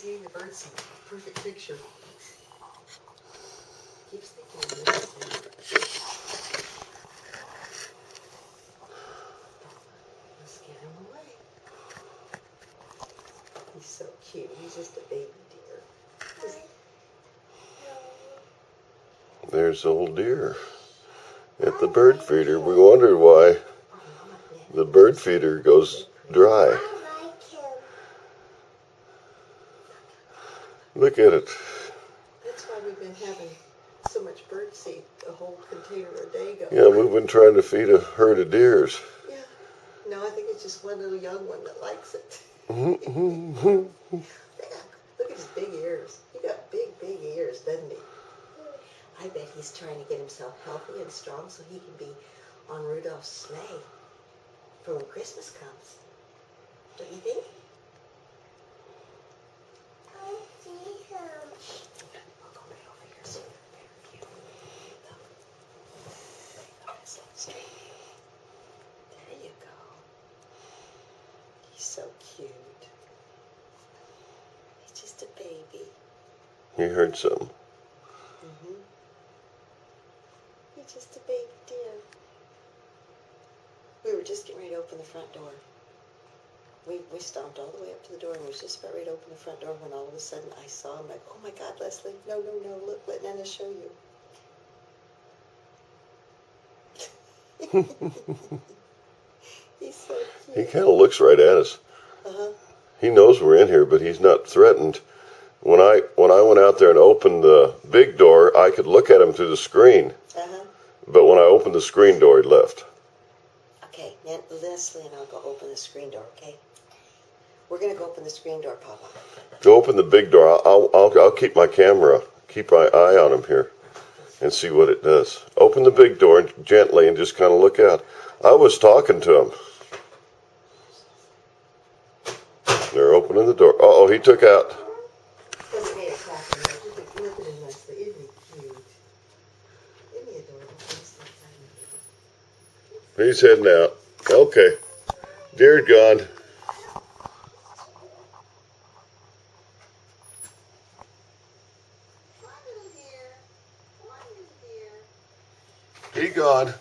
seeing the birds in a perfect picture. Keeps thinking of this. Let's get him away. He's so cute. He's just a baby deer. There's old deer at the bird feeder. We wondered why the bird feeder goes dry. Look at it. That's why we've been having so much bird seed, a whole container a day going. Yeah, we've been trying to feed a herd of deers. Yeah. No, I think it's just one little young one that likes it. Yeah. Look at his big ears. He got big, big ears, doesn't he? I bet he's trying to get himself healthy and strong so he can be on Rudolph's sleigh for when Christmas comes. Don't you think? I'll go right over here so you can straight. There you go. He's so cute. He's just a baby. You heard something. He's just a baby deer. We were just getting ready to open the front door. We stomped all the way up to the door and we was just about ready to open the front door when all of a sudden I saw him like, oh my God, Leslie, no, look, let Nana show you. He's so cute. He kind of looks right at us. Uh-huh. He knows we're in here, but he's not threatened. When I went out there and opened the big door, I could look at him through the screen. Uh-huh. But when I opened the screen door, he left. Okay, now Leslie and I'll go open the screen door, okay? We're going to go open the screen door, Papa. Go open the big door. I'll keep my camera, keep my eye on him here and see what it does. Open the big door gently and just kind of look out. I was talking to him. They're opening the door. Uh-oh, he took out. Look at him, Leslie. Isn't he cute? Isn't he adorable? He's heading out. Okay. Deer gone. He gone.